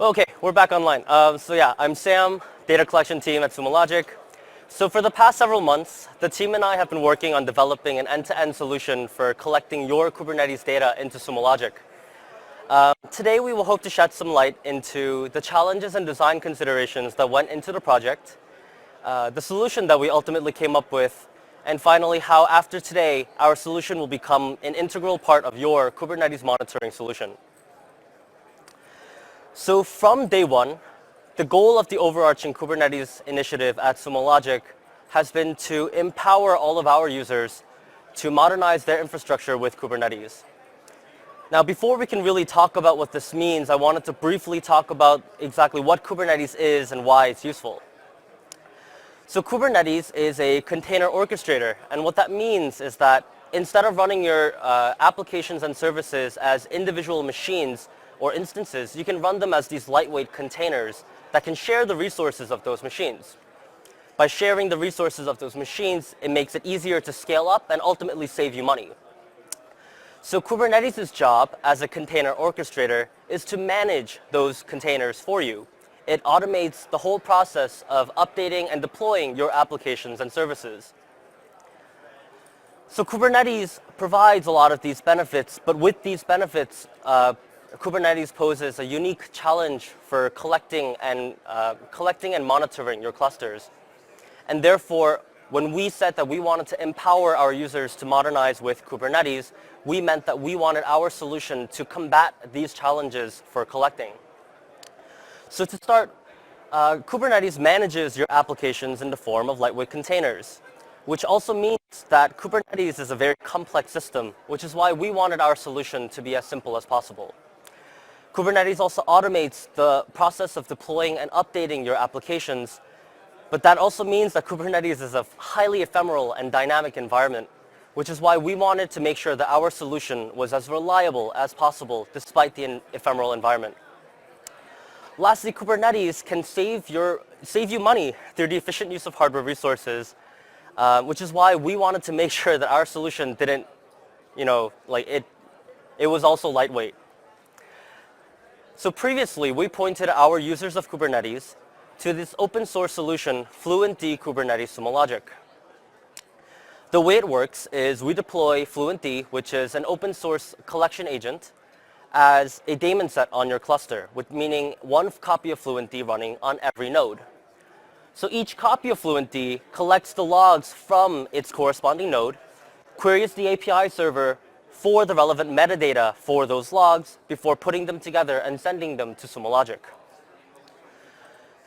Okay, we're back online. So yeah, I'm Sam, data collection team at Sumo Logic. So for the past several months, the team and I have been working on developing an end-to-end solution for collecting your Kubernetes data into Sumo Logic. Today we will hope to shed some light into the challenges and design considerations that went into the project, the solution that we ultimately came up with, and finally how after today our solution will become an integral part of your Kubernetes monitoring solution. So from day one, the goal of the overarching Kubernetes initiative at Sumo Logic has been to empower all of our users to modernize their infrastructure with Kubernetes. Now, before we can really talk about what this means, I wanted to briefly talk about exactly what Kubernetes is and why it's useful. So Kubernetes is a container orchestrator, and what that means is that instead of running your applications and services as individual machines or instances, you can run them as these lightweight containers that can share the resources of those machines. By sharing the resources of those machines, it makes it easier to scale up and ultimately save you money. So Kubernetes' job as a container orchestrator is to manage those containers for you. It automates the whole process of updating and deploying your applications and services. So Kubernetes provides a lot of these benefits, but with these benefits, Kubernetes poses a unique challenge for collecting and monitoring your clusters. And therefore, when we said that we wanted to empower our users to modernize with Kubernetes, we meant that we wanted our solution to combat these challenges for collecting. So to start, Kubernetes manages your applications in the form of lightweight containers, which also means that Kubernetes is a very complex system, which is why we wanted our solution to be as simple as possible. Kubernetes also automates the process of deploying and updating your applications, but that also means that Kubernetes is a highly ephemeral and dynamic environment, which is why we wanted to make sure that our solution was as reliable as possible despite the ephemeral environment. Lastly, Kubernetes can save you money through the efficient use of hardware resources, which is why we wanted to make sure that our solution didn't, it was also lightweight. So previously, we pointed our users of Kubernetes to this open source solution, Fluentd Kubernetes Sumo Logic. The way it works is we deploy Fluentd, which is an open source collection agent, as a daemon set on your cluster, meaning one copy of Fluentd running on every node. So each copy of Fluentd collects the logs from its corresponding node, queries the API server for the relevant metadata for those logs before putting them together and sending them to Sumo Logic.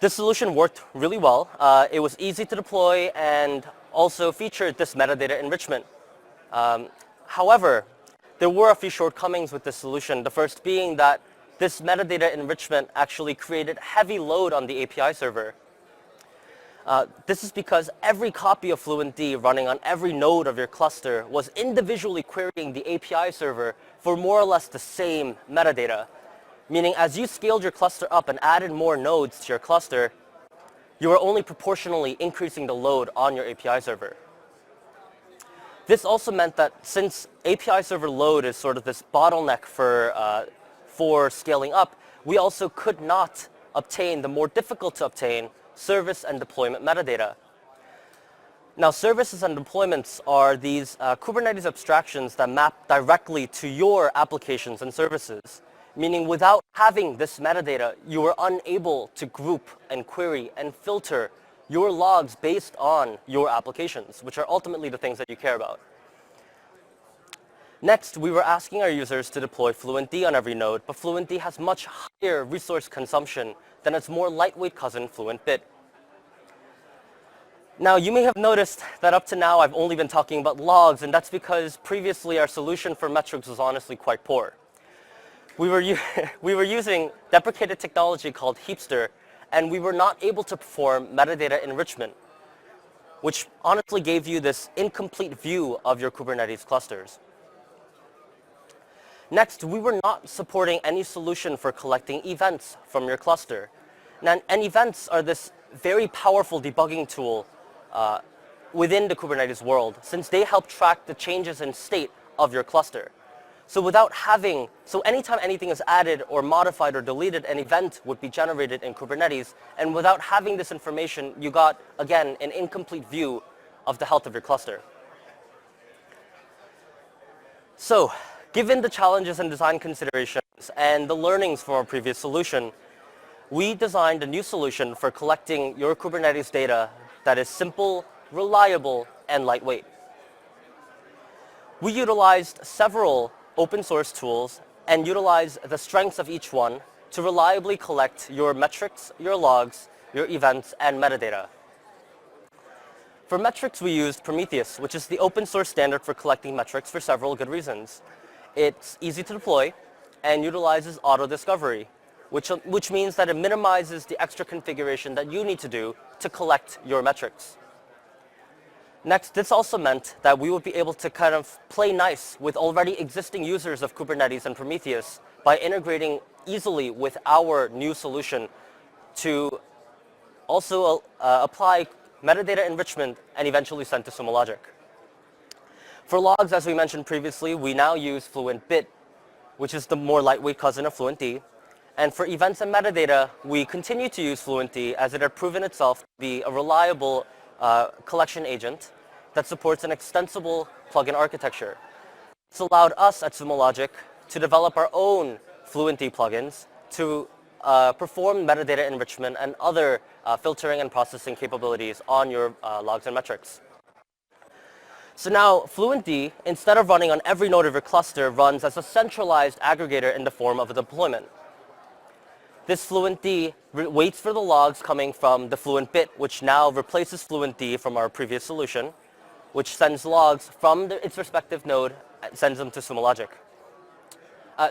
This solution worked really well. It was easy to deploy and also featured this metadata enrichment. However, there were a few shortcomings with this solution, the first being that this metadata enrichment actually created heavy load on the API server. This is because every copy of Fluentd running on every node of your cluster was individually querying the API server for more or less the same metadata. Meaning as you scaled your cluster up and added more nodes to your cluster, you are only proportionally increasing the load on your API server. This also meant that since API server load is sort of this bottleneck for scaling up, we also could not obtain the more difficult to obtain service and deployment metadata. Now, services and deployments are these Kubernetes abstractions that map directly to your applications and services, meaning without having this metadata, you are unable to group and query and filter your logs based on your applications, which are ultimately the things that you care about. Next, we were asking our users to deploy Fluentd on every node, but Fluentd has much higher resource consumption than its more lightweight cousin, FluentBit. Now, you may have noticed that up to now, I've only been talking about logs, and that's because previously our solution for metrics was honestly quite poor. We were using deprecated technology called Heapster, and we were not able to perform metadata enrichment, which honestly gave you this incomplete view of your Kubernetes clusters. Next, we were not supporting any solution for collecting events from your cluster. And events are this very powerful debugging tool within the Kubernetes world, since they help track the changes in state of your cluster. So anytime anything is added or modified or deleted, an event would be generated in Kubernetes. And without having this information, you got, again, an incomplete view of the health of your cluster. So given the challenges and design considerations and the learnings from our previous solution, we designed a new solution for collecting your Kubernetes data that is simple, reliable, and lightweight. We utilized several open source tools and utilized the strengths of each one to reliably collect your metrics, your logs, your events, and metadata. For metrics, we used Prometheus, which is the open source standard for collecting metrics for several good reasons. It's easy to deploy and utilizes autodiscovery, which means that it minimizes the extra configuration that you need to do to collect your metrics. Next, this also meant that we would be able to kind of play nice with already existing users of Kubernetes and Prometheus by integrating easily with our new solution to also apply metadata enrichment and eventually send to Sumo Logic. For logs, as we mentioned previously, we now use FluentBit, which is the more lightweight cousin of Fluentd. And for events and metadata, we continue to use Fluentd as it had proven itself to be a reliable collection agent that supports an extensible plugin architecture. It's allowed us at Sumo Logic to develop our own Fluentd plugins to perform metadata enrichment and other filtering and processing capabilities on your logs and metrics. So now Fluentd, instead of running on every node of your cluster, runs as a centralized aggregator in the form of a deployment. This Fluentd waits for the logs coming from the FluentBit, which now replaces Fluentd from our previous solution, which sends logs from its respective node and sends them to Sumo Logic.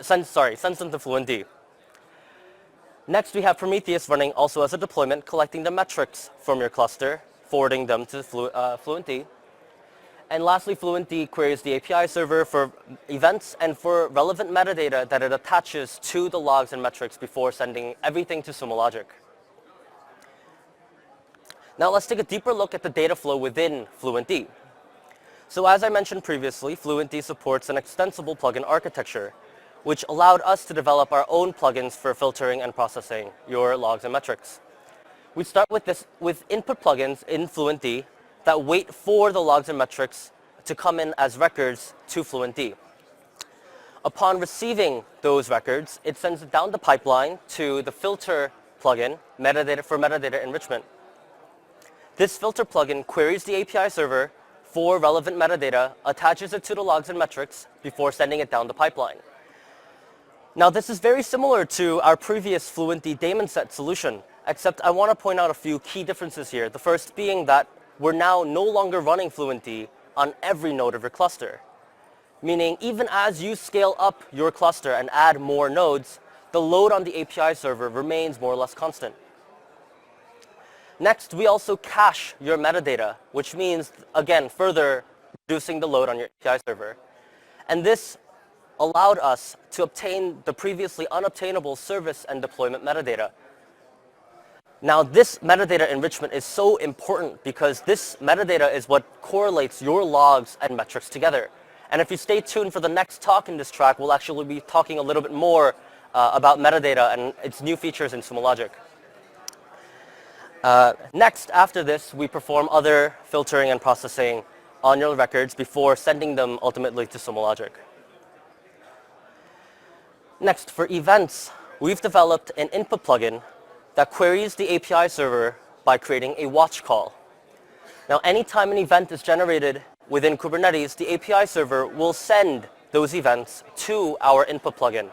Sends them to Fluentd. Next, we have Prometheus running also as a deployment, collecting the metrics from your cluster, forwarding them to Fluentd. And lastly, Fluentd queries the API server for events and for relevant metadata that it attaches to the logs and metrics before sending everything to Sumo Logic. Now let's take a deeper look at the data flow within Fluentd. So as I mentioned previously, Fluentd supports an extensible plugin architecture, which allowed us to develop our own plugins for filtering and processing your logs and metrics. We start with input plugins in Fluentd that wait for the logs and metrics to come in as records to Fluentd. Upon receiving those records, it sends it down the pipeline to the filter plugin for metadata enrichment. This filter plugin queries the API server for relevant metadata, attaches it to the logs and metrics before sending it down the pipeline. Now this is very similar to our previous Fluentd daemon set solution, except I want to point out a few key differences here. The first being that we're now no longer running Fluentd on every node of your cluster. Meaning even as you scale up your cluster and add more nodes, the load on the API server remains more or less constant. Next, we also cache your metadata, which means, again, further reducing the load on your API server. And this allowed us to obtain the previously unobtainable service and deployment metadata. Now, this metadata enrichment is so important because this metadata is what correlates your logs and metrics together. And if you stay tuned for the next talk in this track, we'll actually be talking a little bit more about metadata and its new features in Sumo Logic. Next, after this, we perform other filtering and processing on your records before sending them ultimately to Sumo Logic. Next, for events, we've developed an input plugin that queries the API server by creating a watch call. Now, anytime an event is generated within Kubernetes, the API server will send those events to our input plugin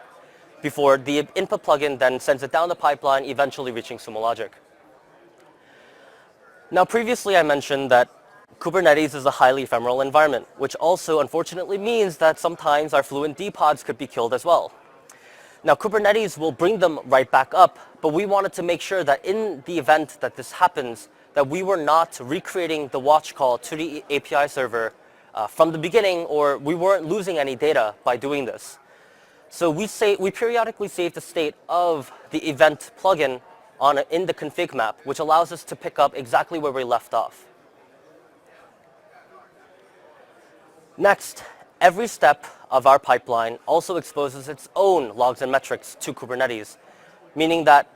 before the input plugin then sends it down the pipeline, eventually reaching Sumo Logic. Now, previously I mentioned that Kubernetes is a highly ephemeral environment, which also unfortunately means that sometimes our Fluentd pods could be killed as well. Now, Kubernetes will bring them right back up, but we wanted to make sure that in the event that this happens, that we were not recreating the watch call to the API server from the beginning, or we weren't losing any data by doing this. So we periodically save the state of the event plugin in the config map, which allows us to pick up exactly where we left off. Next, every step of our pipeline also exposes its own logs and metrics to Kubernetes, meaning that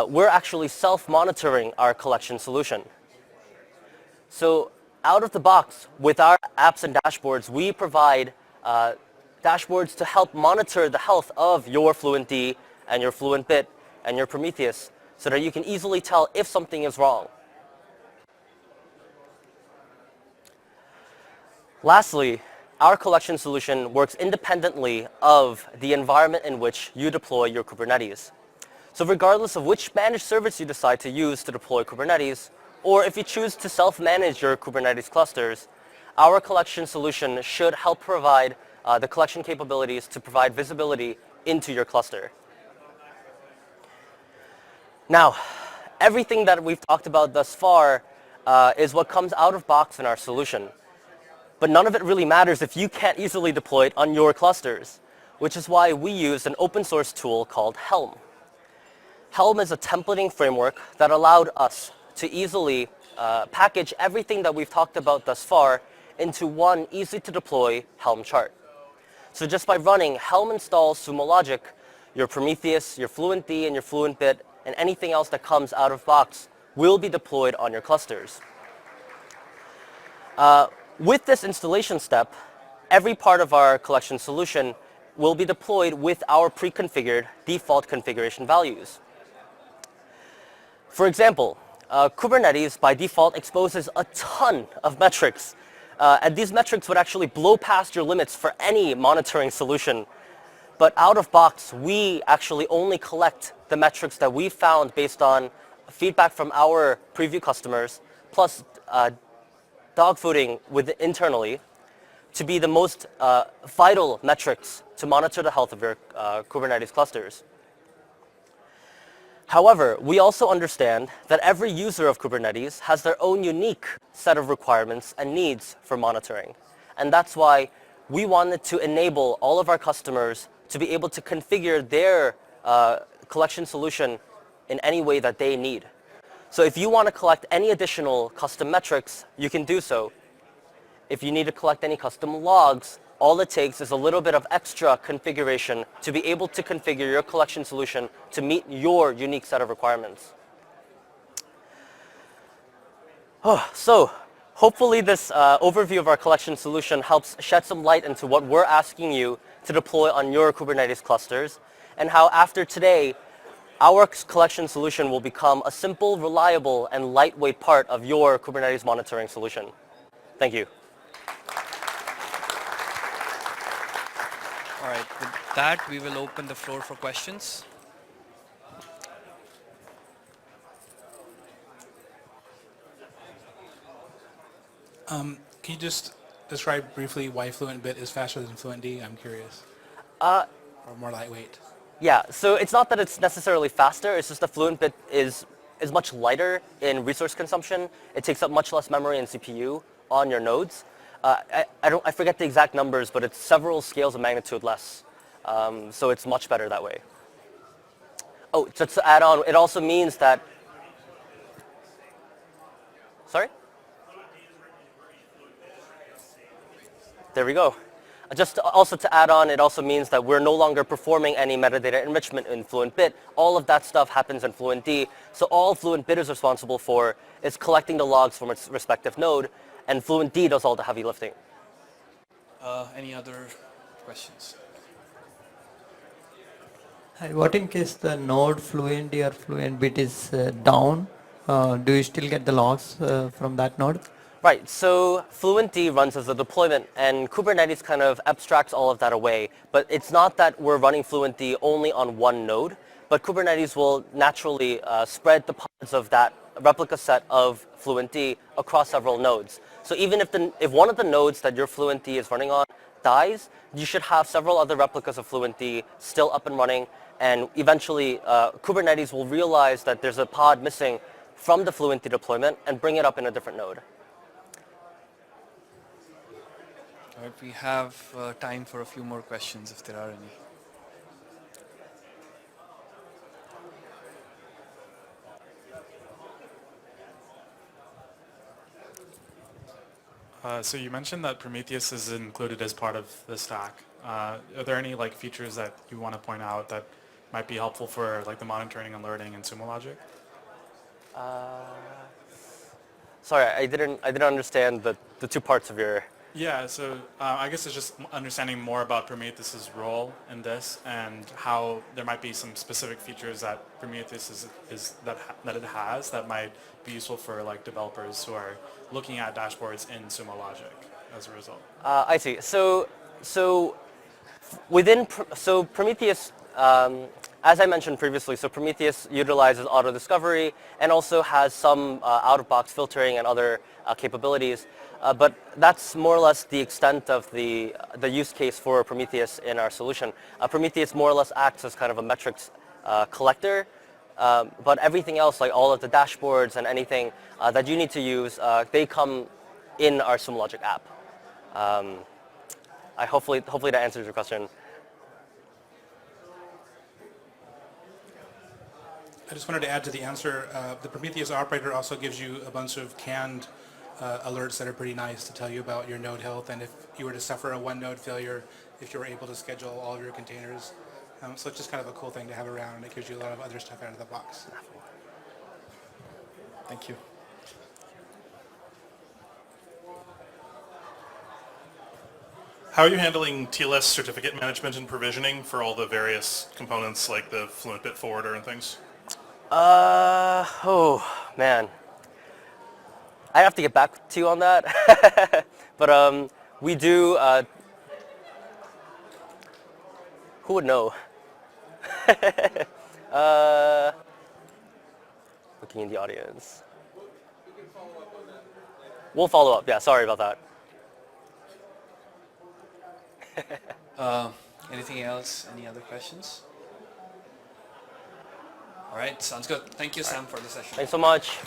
we're actually self-monitoring our collection solution. So out of the box, with our apps and dashboards, we provide dashboards to help monitor the health of your Fluentd and your FluentBit and your Prometheus so that you can easily tell if something is wrong. Lastly, our collection solution works independently of the environment in which you deploy your Kubernetes. So regardless of which managed service you decide to use to deploy Kubernetes, or if you choose to self-manage your Kubernetes clusters, our collection solution should help provide the collection capabilities to provide visibility into your cluster. Now, everything that we've talked about thus far is what comes out of box in our solution. But none of it really matters if you can't easily deploy it on your clusters, which is why we use an open source tool called Helm. Helm is a templating framework that allowed us to easily package everything that we've talked about thus far into one easy to deploy Helm chart. So just by running Helm install Sumo logic, your Prometheus, your Fluentd, and your FluentBit, and anything else that comes out of box will be deployed on your clusters. With this installation step, every part of our collection solution will be deployed with our pre-configured default configuration values. For example, Kubernetes by default exposes a ton of metrics, and these metrics would actually blow past your limits for any monitoring solution. But out of box, we actually only collect the metrics that we found based on feedback from our preview customers, plus dogfooding internally to be the most vital metrics to monitor the health of your Kubernetes clusters. However, we also understand that every user of Kubernetes has their own unique set of requirements and needs for monitoring. And that's why we wanted to enable all of our customers to be able to configure their collection solution in any way that they need. So if you want to collect any additional custom metrics, you can do so. If you need to collect any custom logs, all it takes is a little bit of extra configuration to be able to configure your collection solution to meet your unique set of requirements. So hopefully this overview of our collection solution helps shed some light into what we're asking you to deploy on your Kubernetes clusters, and how after today, our collection solution will become a simple, reliable, and lightweight part of your Kubernetes monitoring solution. Thank you. All right, with that, we will open the floor for questions. Can you just describe briefly why FluentBit is faster than Fluentd? I'm curious. Or more lightweight. Yeah, so it's not that it's necessarily faster, it's just that FluentBit is much lighter in resource consumption. It takes up much less memory and CPU on your nodes. I forget the exact numbers, but it's several scales of magnitude less. So it's much better that way. Oh, just to add on, it also means that... Sorry? There we go. Just also to add on, it also means that we're no longer performing any metadata enrichment in FluentBit. All of that stuff happens in Fluentd. So all FluentBit is responsible for is collecting the logs from its respective node, and Fluentd does all the heavy lifting. Any other questions? Hi, what in case the node Fluentd or FluentBit is down? Do you still get the logs from that node? Right, so Fluentd runs as a deployment, and Kubernetes kind of abstracts all of that away. But it's not that we're running Fluentd only on one node, but Kubernetes will naturally spread the pods of that replica set of Fluentd across several nodes. So even if one of the nodes that your Fluentd is running on dies, you should have several other replicas of Fluentd still up and running, and eventually Kubernetes will realize that there's a pod missing from the Fluentd deployment and bring it up in a different node. All right, we have time for a few more questions if there are any. So you mentioned that Prometheus is included as part of the stack. Are there any like features that you want to point out that might be helpful for like the monitoring and learning in Sumo logic? Sorry, I didn't understand the two parts of your. Yeah, so I guess it's just understanding more about Prometheus's role in this and how there might be some specific features that Prometheus that it has that might be useful for like developers who are looking at dashboards in Sumo logic as a result. I see. So Prometheus, as I mentioned previously, so Prometheus utilizes autodiscovery and also has some out-of-box filtering and other capabilities. But that's more or less the extent of the use case for Prometheus in our solution. Prometheus more or less acts as kind of a metrics collector, but everything else, like all of the dashboards and anything that you need to use, they come in our Sumo Logic app. Hopefully that answers your question. I just wanted to add to the answer. The Prometheus operator also gives you a bunch of canned alerts that are pretty nice to tell you about your node health, and if you were to suffer a one node failure, if you were able to schedule all of your containers. So it's just kind of a cool thing to have around, and it gives you a lot of other stuff out of the box. Thank you. How are you handling TLS certificate management and provisioning for all the various components like the FluentBit forwarder and things? Oh man, I have to get back to you on that. But we do. Who would know? Looking in the audience. We'll follow up. Yeah, sorry about that. Anything else? Any other questions? All right, sounds good. Thank you, Sam, for the session. Thanks so much.